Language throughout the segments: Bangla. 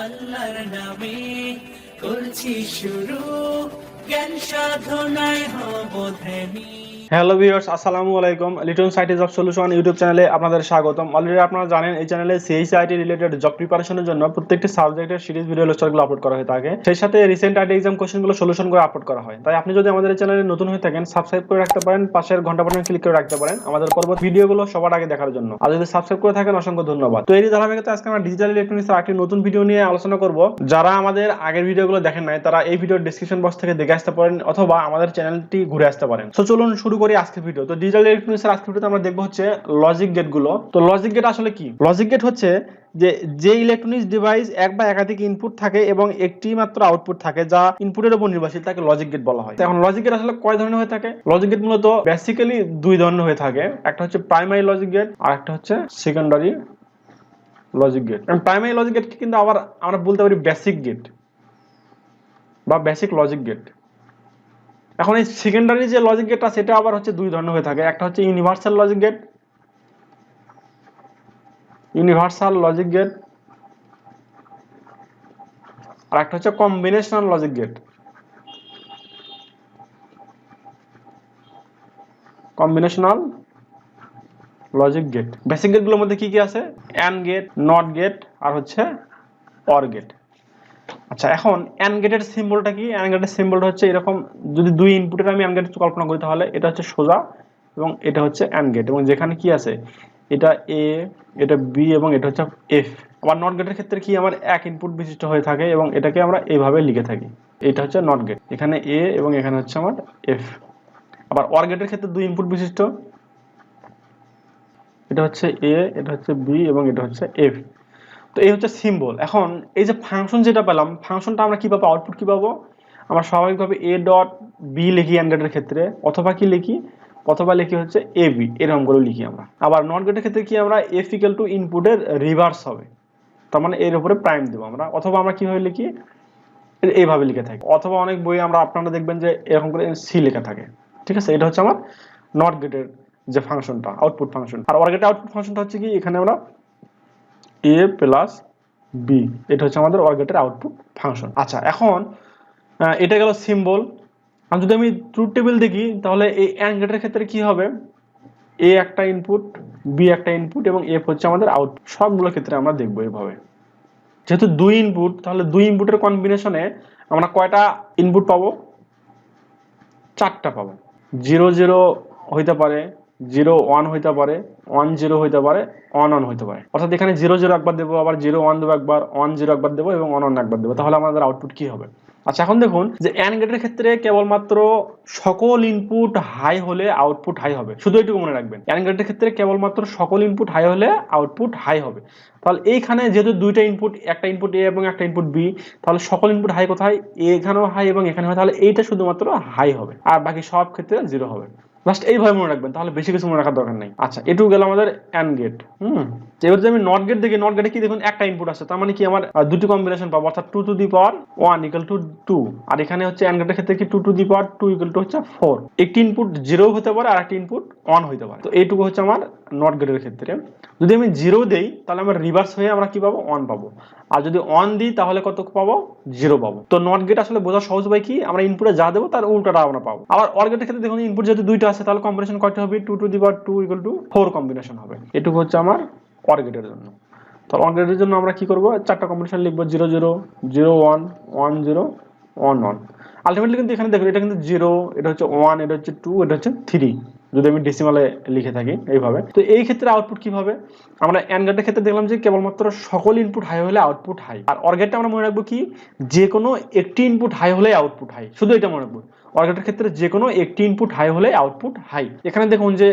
আল্লাহর নামে করছি শুরু, জ্ঞান সাধনায় হব ধ্যানী। হ্যালো ভিউয়ার্স, আসসালামু আলাইকুম। Liton site of solution YouTube চ্যানেলে আপনাদের স্বাগতম। অলরেডি আপনারা জানেন এই চ্যানেলে সিএইচআইটি রিলেটেড জব প্রিপারেশনের জন্য প্রত্যেকটি সাবজেক্টের সিরিজ ভিডিও লেকচারগুলো আপলোড করা হয়ে থাকে। সেই সাথে রিসেন্ট আইটি এক্সাম কোশ্চেনগুলো সলিউশন করে আপলোড করা হয়। তাই আপনি যদি আমাদের এই চ্যানেলে নতুন হয়ে থাকেন, সাবস্ক্রাইব করে রাখতে পারেন, পাশের ঘন্টা বাটনে ক্লিক করে রাখতে পারেন আমাদের পরবর্তী ভিডিওগুলো সবার আগে দেখার জন্য। আর যদি সাবস্ক্রাইব করে থাকেন, অসংখ্য ধন্যবাদ। তো এই ধারাবাহিকতা আজকে আমরা ডিজিটাল ইলেকট্রনিক্সের একটি নতুন ভিডিও নিয়ে আলোচনা করব। যারা আমাদের আগের ভিডিওগুলো দেখেন নাই তারা এই ভিডিওর ডেসক্রিপশন বক্স থেকে দেখে আসতে পারেন অথবা আমাদের চ্যানেলটি ঘুরে আসতে পারেন। তো চলুন শুরু করি আজকের ভিডিও। তো ডিজিটাল ইলেকট্রনিক্সের আজকের ভিডিওতে আমরা দেখব হচ্ছে লজিক গেট গুলো। তো লজিক গেট আসলে কি? লজিক গেট হচ্ছে যে ইলেকট্রনিক্স ডিভাইস এক বা একাধিক ইনপুট থাকে এবং একটি মাত্র আউটপুট থাকে যা ইনপুটের উপর নির্ভরশীল, তাকে লজিক গেট বলা হয়। এখন লজিক গেট আসলে কয় ধরনের হয়ে থাকে? লজিক গেট মূলত বেসিক্যালি দুই ধরনের হয়ে থাকে। একটা হচ্ছে প্রাইমারি লজিক গেট আর একটা হচ্ছে সেকেন্ডারি লজিক গেট। এবং প্রাইমারি লজিক গেট কিন্তু আবার আমরা বলতে পারি বেসিক গেট বা বেসিক লজিক গেট। এখন এই সেকেন্ডারি যে লজিক গেটটা সেটা আবার হচ্ছে দুই ধরনের হয়ে থাকে। একটা হচ্ছে universal logic gate, universal logic gate, আর একটা হচ্ছে combinational logic gate. Combinational logic gate. Basic gate গুলোর মধ্যে কি কি আছে? অ্যান্ড গেট, নট গেট আর হচ্ছে অর গেট। আচ্ছা, এখন অ্যান্ড গেটের সিম্বলটা কি? অ্যান্ড গেটের সিম্বলটা হচ্ছে এরকম। যদি দুই ইনপুটের আমি অ্যান্ড গেট কল্পনা করি তাহলে এটা হচ্ছে সোজা এবং এটা হচ্ছে অ্যান্ড গেট, এবং যেখানে কি আছে এটা এ, এটা বি এবং এটা হচ্ছে এফ। আবার নট গেটের ক্ষেত্রে কি আমার এক ইনপুট বিশিষ্ট হয়ে থাকে এবং এটাকে আমরা এইভাবে লিখে থাকি। এটা হচ্ছে নট গেট, এখানে এ এবং এখানে হচ্ছে আমার এফ। আবার অর গেটের ক্ষেত্রে দুই ইনপুট বিশিষ্ট, এটা হচ্ছে এ, এটা হচ্ছে বি এবং এটা হচ্ছে এফ। তো এই হচ্ছে সিম্বল। এখন এই যে ফাংশন যেটা পেলাম, ফাংশনটা আমরা কি পাবো? আউটপুট কি পাবো? আমরা স্বাভাবিকভাবে এ ডট বি লিখি অ্যান্ড গেটের ক্ষেত্রে, অথবা কি লিখি? অথবা লিখি হচ্ছে এ বি, এরকম করে লিখি আমরা। আবার নট গেটের ক্ষেত্রে কি আমরা এফ ইকুয়াল টু ইনপুটের রিভার্স হবে, তার মানে এর উপরে প্রাইম দেবো আমরা। অথবা আমরা কিভাবে লিখি? এইভাবে লিখে থাকি। অথবা অনেক বই আমরা আপনারা দেখবেন যে এরকম করে সি লেখা থাকে। ঠিক আছে, এটা হচ্ছে আমার নট গেটের যে ফাংশনটা, আউটপুট ফাংশন। আর অর গেটের আউটপুট ফাংশনটা হচ্ছে কি, এখানে আমরা এ প্লাস বি, এটা হচ্ছে আমাদের অর গেটের আউটপুট ফাংশন। আচ্ছা, এখন এটা গেল সিম্বল। আর যদি আমি ট্রুথ টেবিল দেখি তাহলে এই অ্যান্ড গেটের ক্ষেত্রে কি হবে? এ একটা ইনপুট, বি একটা ইনপুট এবং এফ হচ্ছে আমাদের আউটপুট। সবগুলো ক্ষেত্রে আমরা দেখবো এইভাবে। যেহেতু দুই ইনপুট, তাহলে দুই ইনপুটের কম্বিনেশনে আমরা কয়টা ইনপুট পাবো? চারটা পাবো। 0 0 হইতে পারে, 0 1 হইতে পারে, 1 0 হইতে পারে, 1 1 হইতে পারে। অর্থাৎ এখানে 0 0 একবার দেবো, আবার 0 1 দেবো একবার, 1 0 একবার দেবো এবং 1 1 একবার দেবো। তাহলে আমাদের আউটপুট কি হবে? আচ্ছা, এখন দেখুন যে অ্যান্ড গেটের ক্ষেত্রে কেবলমাত্র সকল ইনপুট হাই হলে আউটপুট হাই হবে। শুধু এটুকু মনে রাখবেন, অ্যান্ড গেটের ক্ষেত্রে কেবলমাত্র সকল ইনপুট হাই হলে আউটপুট হাই হবে। তাহলে এইখানে যেহেতু দুইটা ইনপুট, একটা ইনপুট এ এবং একটা ইনপুট বি, তাহলে সকল ইনপুট হাই কোথায়? এখানেও হাই এবং এখানে হয়, তাহলে এইটা শুধুমাত্র হাই হবে আর বাকি সব ক্ষেত্রে জিরো হবে। জাস্ট এইভাবে মনে রাখবেন, তাহলে বেশি কিছু মনে রাখার দরকার নেই। আচ্ছা, এটুকু গেল আমাদের অ্যান্ড গেট। এবার যদি আমি নট গেট দেখি, নট গেটে কি দেখুন একটা ইনপুট আছে, তার মানে কি আমার দুটি কম্বিনেশন পাবো, অর্থাৎ 2 to the power 1 equal to 2। আর এখানে হচ্ছে অ্যান্ড গেটের ক্ষেত্রে কি 2 to the power 2 equal to হচ্ছে 4। একটি ইনপুট 0 হতে পারে আর একটি ইনপুট 1 হতে পারে। তো এইটুকু হচ্ছে আমার নট গেটের ক্ষেত্রে। যদি আমি 0 দেই তাহলে আমার রিভার্স হয়ে আমরা কি পাবো? 1 পাবো। আর যদি 1 দিই তাহলে কত পাবো? 0 পাবো। তো নট গেট আসলে বোঝা সহজ উপায় কি, আমরা ইনপুটে যা দেবো তার উল্টাটা আমরা পাবো। আবার অর গেটের ক্ষেত্রে দেখুন ইনপুট যেহেতু দুইটা আছে, তাহলে কম্বিনেশন কয়টা হবে? 2 to the power 2 equal to 4 combination হবে। এটুকু হচ্ছে আমার অর গেটের জন্য। তো অর গেটের জন্য আমরা কি করব? চারটা কম্বিনেশন লিখবো, 0 0 0 1 1 0 1 1। আলটিমেটলি কিন্তু এখানে দেখুন এটা কিন্তু 0, এটা হচ্ছে 1, এটা হচ্ছে 2, এটা হচ্ছে 3, যদি আমি ডেসিমালে লিখে থাকি এইভাবে। তো এই ক্ষেত্রে আউটপুট কি হবে? আমরা অ্যান্ড গেটের ক্ষেত্রে দেখলাম যে কেবলমাত্র সকল ইনপুট হাই হলে আউটপুট হাই। আর অর গেটে আমরা মনে রাখবো কি, যে কোনো একটি ইনপুট হাই হলে আউটপুট হাই। শুধু এটা মনে রাখবো, অর গেটের ক্ষেত্রে যে কোনো একটি ইনপুট হাই হলে আউটপুট হাই। এখানে দেখুন যে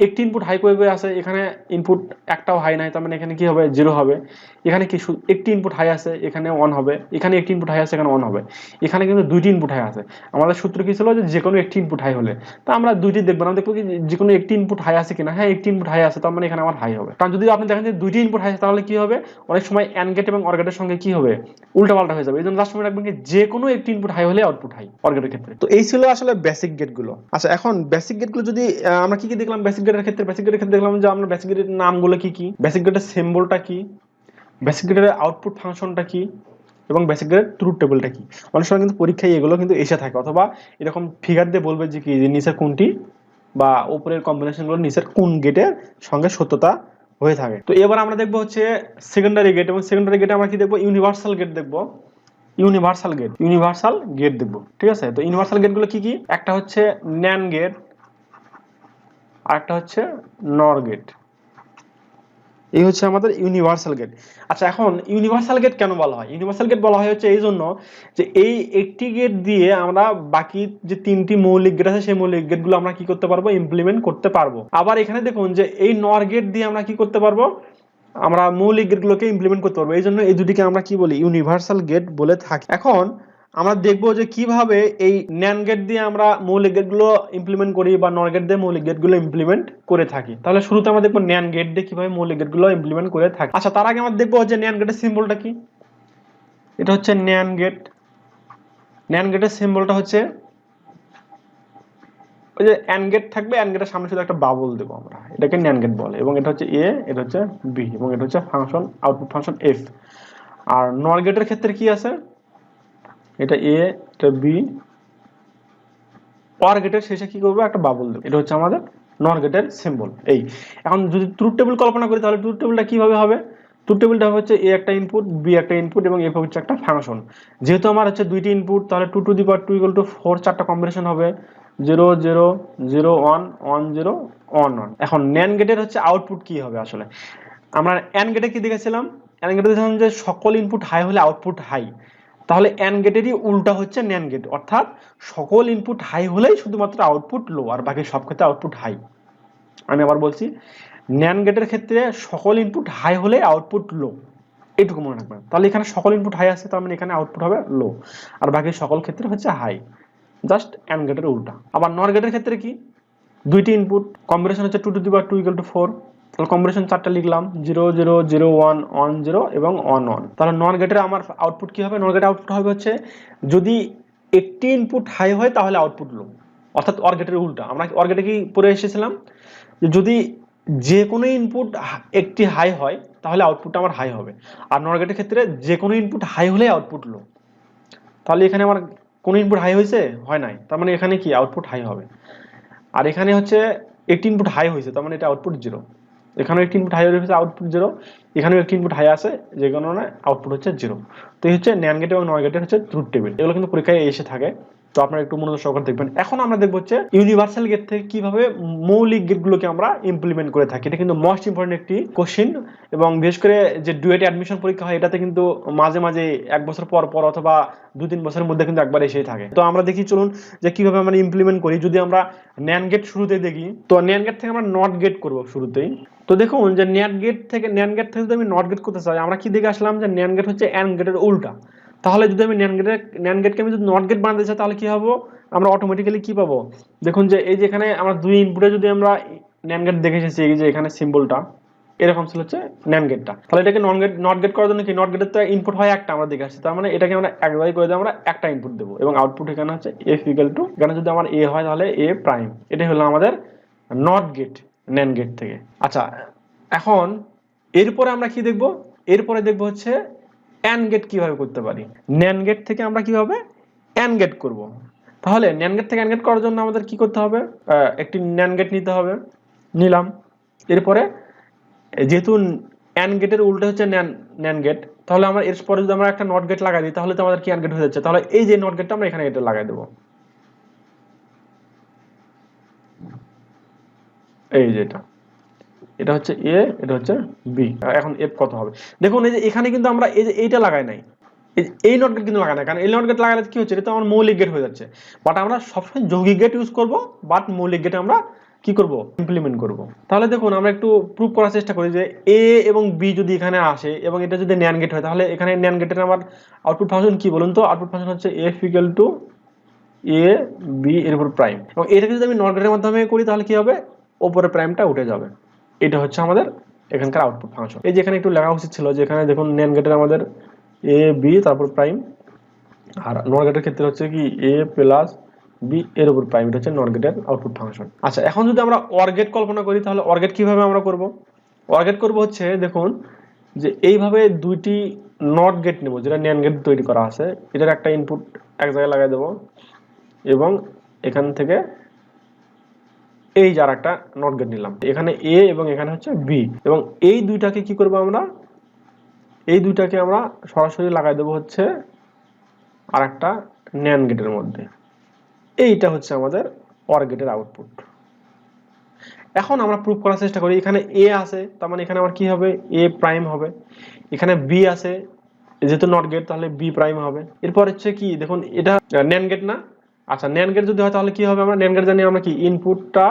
একটি ইনপুট হাই করে আছে, এখানে ইনপুট একটাও হাই নাই, তার মানে এখানে কি হবে? 0 হবে। এখানে কি একটি ইনপুট হাই আছে, এখানে 1 হবে। এখানে একটি ইনপুট হাই আছে, এখানে 1 হবে। এখানে কিন্তু দুইটি ইনপুট হাই আছে। আমাদের সূত্র কি ছিল? যে কোনো একটি ইনপুট হাই হলে। তা আমরা দুইটি দেখবো না, দেখবো কি যে কোনো একটি ইনপুট হাই আছে কিনা। হ্যাঁ, একটি ইনপুট হাই আছে, তার মানে এখানে আমার হাই হবে। কারণ যদি আপনি দেখেন যে দুইটি ইনপুট হাই আছে, তাহলে কি হবে? অনেক সময় অ্যান্ড গেট এবং অর গেটের সঙ্গে কি হবে? উল্টাপাল্টা হয়ে যাবে। এই জন্য লাস্ট সময় রাখবেন কি যে কোনো একটি ইনপুট হাই হলে আউটপুট হাই অর গেটের ক্ষেত্রে। তো এই ছিল আসলে বেসিক গেট গুলো। আচ্ছা, এখন বেসিক গেট গুলো যদি আমরা কি কি দেখলাম বেসিক গেটের ক্ষেত্রে? বেসিক গেটের ক্ষেত্রে দেখলাম যে আমরা বেসিক গেটের নামগুলো কি কি, বেসিক গেটের সিম্বলটা কি, বেসিক গেটের আউটপুট ফাংশনটা কি এবং বেসিক গেটের ট্রুথ টেবিলটা কি। অনেক সময় কিন্তু পরীক্ষায় এগুলো কিন্তু এসে থাকে, অথবা এরকম ফিগার দিয়ে বলবে যে কি যে নিচের কোনটি বা উপরের কম্বিনেশনগুলো নিচের কোন গেটের সঙ্গে সত্যতা হয়ে থাকে। তো এবার আমরা দেখবো হচ্ছে সেকেন্ডারি গেট, এবং সেকেন্ডারি গেটে আমরা কি দেখবো, ইউনিভার্সাল গেট দেখবো। ইউনিভার্সাল গেট দেখবো, ঠিক আছে। তো ইউনিভার্সাল গেটগুলো কি কি, একটা হচ্ছে ন্যান্ড গেট আর একটা হচ্ছে নর গেট। এই হচ্ছে আমাদের ইউনিভার্সাল গেট। আচ্ছা, এখন ইউনিভার্সাল গেট কেন বলা হয়? ইউনিভার্সাল গেট বলা হয় হচ্ছে এই জন্য যে এই একটি গেট দিয়ে আমরা বাকি যে তিনটি মৌলিক গেট আছে সেই মৌলিক গেটগুলো আমরা কি করতে পারবো, ইমপ্লিমেন্ট করতে পারবো। আবার এখানে দেখুন যে এই নর গেট দিয়ে আমরা কি করতে পারবো, আমরা মৌলিক গেটগুলোকে ইমপ্লিমেন্ট করতে পারবো। এই জন্য এই দুটিকে আমরা কি বলি, ইউনিভার্সাল গেট বলে থাকি। এখন আমরা দেখবো যে কিভাবে এই ন্যান্ড গেট দিয়ে আমরা মৌলিক গেটগুলো ইমপ্লিমেন্ট করি বা নর গেট দিয়ে মৌলিক গেটগুলো ইমপ্লিমেন্ট করে থাকি। তাহলে শুরুতে আমরা দেখবো ন্যান্ড গেট দিয়ে কিভাবে মৌলিক গেটগুলো ইমপ্লিমেন্ট করে থাকি। আচ্ছা, তার আগে আমরা দেখবো যে ন্যান্ড গেটের সিম্বলটা কি। এটা হচ্ছে ন্যান্ড গেট। ন্যান্ড গেটের সিম্বলটা হচ্ছে ওই যে অ্যান্ড গেট থাকবে, অ্যান্ড গেটের সামনে শুধু একটা বাবল দেবো আমরা, এটাকে ন্যান্ড গেট বলে। এবং এটা হচ্ছে এ, এটা হচ্ছে বি, এবং এটা হচ্ছে ফাংশন, আউটপুট ফাংশন এফ। আর নর গেটের ক্ষেত্রে কি আছে, এটা এ, এটা বি, অর গেটের শেষে কি করবো, একটা বাবল দেবো। এটা হচ্ছে আমাদের নর গেটের সিম্বল। এই এখন যদি ট্রুথ টেবিল কল্পনা করি তাহলে ট্রুথ টেবিলটা কিভাবে হবে, ট্রুথ টেবিলটা হচ্ছে এ একটা ইনপুট, বি একটা ইনপুট এবং এফ হচ্ছে একটা ফাংশন। যেহেতু আমার হচ্ছে দুইটি ইনপুট, তাহলে 2 টু দি পাওয়ার 2 = 4 চারটা কম্বিনেশন হবে, 0 0 0 1 1 0 1 1। এখন ন্যান্ড গেটের হচ্ছে আউটপুট কি হবে আসলে, আমরা অ্যান্ড গেটে কি দেখেছিলাম, অ্যান্ড গেটে দেখেছিলাম যে সকল ইনপুট হাই হলে আউটপুট হাই। তাহলে অ্যান্ড গেটেরই উল্টা হচ্ছে ন্যান্ড গেট, অর্থাৎ সকল ইনপুট হাই হলেই শুধুমাত্র আউটপুট লো, আর বাকি সব ক্ষেত্রে আউটপুট হাই। আমি আবার বলছি, ন্যান্ড গেটের ক্ষেত্রে সকল ইনপুট হাই হলে আউটপুট লো, এইটুকু মনে রাখবেন। তাহলে এখানে সকল ইনপুট হাই আছে, তার মানে এখানে আউটপুট হবে লো, আর বাকি সকল ক্ষেত্রে হচ্ছে হাই, জাস্ট অ্যান্ড গেটের উল্টা। আবার নর গেটের ক্ষেত্রে কি, দুইটি ইনপুট, কম্বিনেশন হচ্ছে 2 টু দি পাওয়ার 2 = 4, তাহলে কম্বিনেশন চারটা লিখলাম, 0 0 0 1 1 0 এবং 1 1। তাহলে নর গেটের আমার আউটপুট কি হবে, নর গেটের আউটপুট হবে হচ্ছে যদি একটি ইনপুট হাই হয় তাহলে আউটপুট লো, অর্থাৎ অর গেটের উল্টা। আমরা অর গেটে কি পড়ে এসেছিলাম যে যদি যে কোনো ইনপুট একটি হাই হয় তাহলে আউটপুটটা আমার হাই হবে, আর নর গেটের ক্ষেত্রে যে কোনো ইনপুট হাই হলে আউটপুট লো। তাহলে এখানে আমার কোন ইনপুট হাই হয়েছে, হয় নাই, তার মানে এখানে কি আউটপুট হাই হবে। আর এখানে হচ্ছে একটি ইনপুট হাই হয়েছে, তার মানে এটা আউটপুট 0। এখানেও একটি ইনপুট হাই হয়েছে, আউটপুট 0। এখানেও একটি ইনপুট হাই আছে, যে কারণে আউটপুট হচ্ছে 0। তো এই হচ্ছে ন্যান্ড গেট এবং নর গেটের হচ্ছে ট্রুথ টেবিল। এগুলো কিন্তু পরীক্ষায় এসে থাকে, তো আপনারা একটু মনোযোগ সহকারে দেখবেন। এখন আমরা দেখব হচ্ছে ইউনিভার্সাল গেট থেকে কিভাবে মৌলিক গেটগুলোকে আমরা ইমপ্লিমেন্ট করে থাকি। এটা কিন্তু মোস্ট ইম্পর্টেন্ট একটি কোশ্চেন, এবং বিশেষ করে যে ডুয়েট অ্যাডমিশন পরীক্ষা হয় এটাতে কিন্তু মাঝে মাঝে 1 বছর পর পর অথবা 2-3 বছরের মধ্যে কিন্তু একবার এসেই থাকে। তো আমরা দেখি চলুন যে কিভাবে আমরা ইমপ্লিমেন্ট করি। যদি আমরা ন্যান্ড গেট শুরুতেই দেখি, তো ন্যান্ড গেট থেকে আমরা নট গেট করব শুরুতেই। তো দেখুন যে ন্যান্ড গেট থেকে যদি আমি নট গেট করতে চাই, আমরা কি দেখে আসলাম যে ন্যান্ড গেট হচ্ছে অ্যান্ড গেটের উল্টা। তাহলে যদি আমি ন্যান্ড গেটকে আমি যদি নট গেট বানাতে চাই তাহলে কি হবে, আমরা অটোমেটিক্যালি কি পাবো, দেখুন যে এই যে এখানে আমরা দুই ইনপুটে যদি আমরা ন্যান্ড গেট দেখে এসেছি, এই যে এখানে সিম্বলটা এরকম ছিল হচ্ছে ন্যান্ড গেটটা। তাহলে এটাকে নট গেট করার জন্য কি, নট গেটের তো ইনপুট হয় একটা, আমরা দেখে আসছি, তার মানে এটাকে আমরা একবারই করে দিয়ে আমরা একটা ইনপুট দেবো, এবং আউটপুট এখানে হচ্ছে f = এখানে যদি আমার a হয় তাহলে a প্রাইম। এটাই হলো আমাদের নট গেট ন্যান্ড গেট থেকে। আচ্ছা, এখন এরপরে আমরা কি দেখব, এরপরে দেখব হচ্ছে অ্যান্ড গেট কিভাবে করতে পারি। ন্যান্ড গেট থেকে আমরা কিভাবে অ্যান্ড গেট করব। তাহলে ন্যান্ড গেট থেকে অ্যান্ড গেট করার জন্য আমাদের কি করতে হবে, একটি ন্যান্ড গেট নিতে হবে, নিলাম। এরপরে যেহেতু অ্যান্ড গেটের উল্টো হচ্ছে ন্যান্ড গেট, তাহলে আমরা এরপরে যদি আমরা একটা নট গেট লাগাই দিই তাহলে তো আমাদের কি অ্যান্ড গেট হয়ে যাচ্ছে। তাহলে এই যে নট গেটটা আমরা এখানে এটা লাগাই দেবো, এই যে এটা হচ্ছে এ, এটা হচ্ছে বি। এখন এফ কত হবে, দেখুন এই যে এখানে কিন্তু আমরা এই যে এইটা লাগাই নাই, এই নট গেট কিন্তু লাগাই না, কারণ এই নট গেট লাগালে কি হচ্ছে, এটা তো আমার মৌলিক গেট হয়ে যাচ্ছে। বাট আমরা সবসময় যৌগিক গেট ইউজ করব, বাট মৌলিক গেটে আমরা কি করব, ইমপ্লিমেন্ট করব। তাহলে দেখুন আমরা একটু প্রুভ করার চেষ্টা করি যে এ এবং বি যদি এখানে আসে এবং এটা যদি ন্যান্ড গেট হয়, তাহলে এখানে ন্যান্ড গেটের আমার আউটপুট ফাংশন কি বলুন তো, আউটপুট ফাংশন হচ্ছে f = a b এর উপর প্রাইম। এবং এটাকে যদি আমি নট গেটের মাধ্যমে করি তাহলে কি হবে, উপরে প্রাইমটা উঠে যাবে। এটা হচ্ছে আমাদের এখানকার আউটপুট ফাংশন। এই যে এখানে একটু লেখা উচিত ছিল যে এখানে দেখুন ন্যান্ড গেটের আমাদের a b তারপর প্রাইম, আর নট গেটের ক্ষেত্রে হচ্ছে কি a + b এর উপর প্রাইম। এটা হচ্ছে নট গেটের আউটপুট ফাংশন। আচ্ছা, এখন যদি আমরা অর গেট কল্পনা করি তাহলে অর গেট কিভাবে আমরা করব, অর গেট করব হচ্ছে দেখুন যে এইভাবে দুইটি নট গেট নেব, যেটা NAND গেট তৈরি করা আছে, এটার একটা ইনপুট এক জায়গায় লাগাই দেব এবং এখান থেকে এই যে আরেকটা নট গেট নিলাম, এখানে A এবং এখানে হচ্ছে B, এবং এই দুইটাকে কি করব আমরা, এই দুইটাকে আমরা সরাসরি লাগাই দেব হচ্ছে আরেকটা NAND গেটের মধ্যে। এইটা হচ্ছে আমাদের OR গেটের আউটপুট। এখন আমরা প্রুফ করার চেষ্টা করি, এখানে A আছে তার মানে এখানে আমার কি হবে, A প্রাইম হবে, এখানে B আছে যেহেতু নট গেট তাহলে B প্রাইম হবে। এরপর হচ্ছে কি দেখুন, এটা NAND গেট না, আচ্ছা NAND গেট যদি হয় তাহলে কি হবে, আমরা NAND গেট জানি আমরা কি ইনপুটটা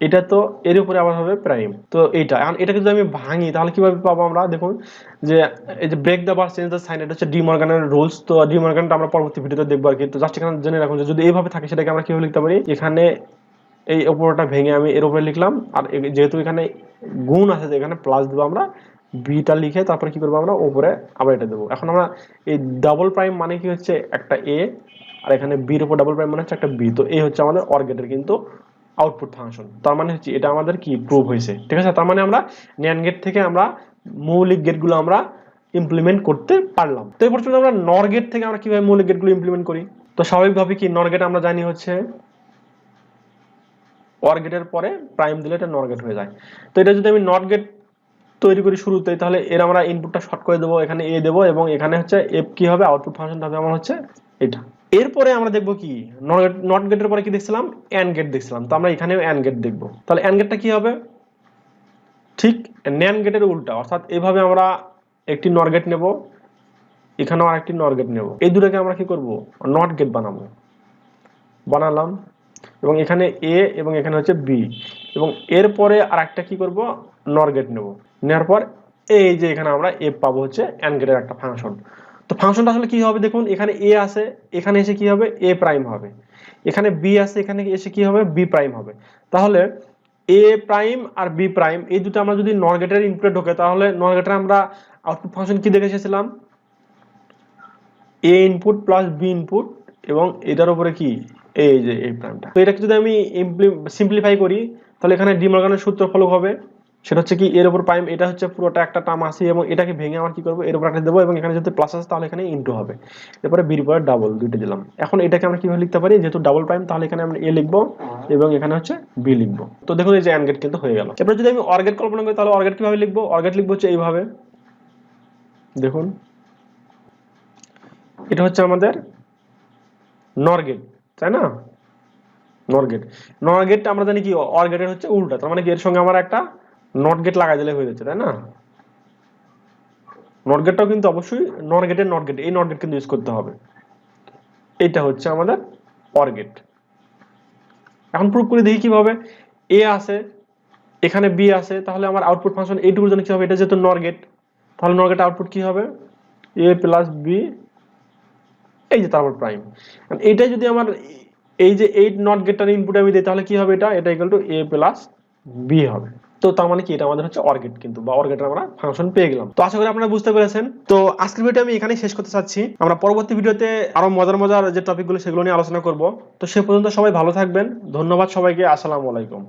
এটা তো এর উপরে আবার হবে প্রাইম, তো এইটা এখন এটাকে যদি আমি ভাঙি তাহলে কিভাবে পাবো আমরা, দেখুন যে এই যে break the bar change the sign, এটা হচ্ছে ডি মর্গানের রুলস, তো ডি মর্গানটা আমরা পরবর্তী ভিডিওতে দেখবো আর কি। তো জাস্ট এখানে জেনে রাখুন যে যদি এইভাবে থাকে সেটাকে আমরা কিভাবে লিখতে পারি, এখানে এই উপরটা ভেঙে আমি এর উপরে লিখলাম, আর যেহেতু এখানে গুণ আছে এখানে প্লাস দেবো আমরা, বিটা লিখে তারপরে কি করবো আমরা উপরে আবার এটা দেবো। এখন আমরা এই ডাবল প্রাইম মানে কি হচ্ছে একটা A, আর এখানে বির উপর ডাবল প্রাইম মানে হচ্ছে একটা B, তো এই হচ্ছে আমাদের OR গেটের কিন্তু আউটপুট ফাংশন। তার মানে হচ্ছে এটা আমাদের কি প্রুভ হয়েছে, ঠিক আছে। তার মানে আমরা NAND গেট থেকে আমরা মৌলিক গেটগুলো আমরা ইমপ্লিমেন্ট করতে পারলাম। তো এই পর্যন্ত আমরা NOR গেট থেকে আমরা কিভাবে মৌলিক গেটগুলো ইমপ্লিমেন্ট করি, তো স্বাভাবিকভাবে কি NOR গেট আমরা জানি হচ্ছে OR গেটের পরে প্রাইম দিলে এটা NOR গেট হয়ে যায়। তো এটা যদি আমি NOT গেট তৈরি করি শুরুতে, তাহলে এর আমরা ইনপুটটা শর্ট করে দেবো, এখানে A দেবো এবং এখানে হচ্ছে F কি হবে, আউটপুট ফাংশনটা হবে আমার হচ্ছে এটা। এরপরে আমরা দেখবো কি, নট গেটের পরে কি দেখছিলাম, AND গেট দেখছিলাম, তো আমরা এখানেও AND গেট দেখবো। তাহলে AND গেটটা কি হবে, ঠিক NAND গেটের উল্টা, অর্থাৎ এইভাবে আমরা একটি NOR গেট নেব, এখানেও আরেকটি NOR গেট নেব, এই দুটোকে আমরা কি করব, নট গেট বানাবো, বানালাম এবং এখানে A এবং এখানে হচ্ছে B, এবং এরপরে আরেকটা কি করব, NOR গেট নেব, নেওয়ার পর এই যে এখানে আমরা F পাবো হচ্ছে AND গেটের একটা ফাংশন। তো ফাংশনটা আসলে কি হবে দেখুন, এখানে A আছে, এখানে এসে কি হবে, A প্রাইম হবে, এখানে B আছে, এখানে এসে কি হবে, B প্রাইম হবে। তাহলে A প্রাইম আর B প্রাইম এই দুটো আমরা যদি NOR গেটের ইনপুটে ঢোকে, তাহলে NOR গেটের আমরা আউটপুট ফাংশন কি দেখে এসেছিলাম, A input plus B input এবং এটার উপরে কি এই যে এই প্রাইমটা। তো এটাকে যদি আমি সিম্পলিফাই করি তাহলে এখানে ডি মর্গানের সূত্র ফলো হবে, সেটা হচ্ছে কি এর উপর প্রাইম, এটা হচ্ছে পুরোটা একটা টার্ম আছে এবং এটাকে ভেঙে আমার কি করব, এর উপর একটা দেবো এবং এখানে যদি প্লাস আছে তাহলে এখানে ইনটু হবে, এরপরে বির উপরে ডাবল দুইটা দিলাম। এখন এটাকে আমরা কিভাবে লিখতে পারি, যেহেতু ডাবল প্রাইম তাহলে এখানে আমরা A লিখবো এবং এখানে হচ্ছে B লিখবো। তো দেখুন এই যে AND গেট কিন্তু হয়ে গেল। এরপর যদি আমি OR গেট কল্পনা করি তাহলে OR গেট কিভাবে লিখবো, OR গেট লিখবো হচ্ছে এইভাবে, দেখুন এটা হচ্ছে আমাদের NOR গেট, তাই না, NOR গেট। NOR গেট আমরা জানি কি OR গেটের হচ্ছে উল্টা, তার মানে কি এর সঙ্গে আমার একটা নট গেট লাগাই দিলে হয়ে যাচ্ছে, তাই না। নট গেটটাও কিন্তু অবশ্যই NOR গেটের নট গেট, এই নট গেট কিন্তু ইউজ করতে হবে। এইটা হচ্ছে আমাদের OR গেট। এখন প্রুফ করে দেখি কিভাবে, A আছে, এখানে B আছে, তাহলে আমার আউটপুট ফাংশন এইটুকুর জন্য কি হবে, এটা যেহেতু NOR গেট, তাহলে NOR গেটের আউটপুট কি হবে, A প্লাস B এই যে তারপর প্রাইম। এইটাই যদি আমার এই যে 8 নট গেটটার ইনপুট আমি দিই তাহলে কি হবে, এটা equal to A plus B হবে। তো তার মানে কি এটা আমাদের হচ্ছে OR গেট, কিন্তু বা OR গেটের আমরা ফাংশন পেয়ে গেলাম। তো আশা করি আপনারা বুঝতে পেরেছেন। তো আজকের ভিডিও আমি এখানেই শেষ করতে চাচ্ছি, আমরা পরবর্তী ভিডিওতে আরো মজার মজার যে টপিকগুলো সেগুলো নিয়ে আলোচনা করব। তো সে পর্যন্ত সবাই ভালো থাকবেন, ধন্যবাদ সবাইকে, আসসালামু আলাইকুম।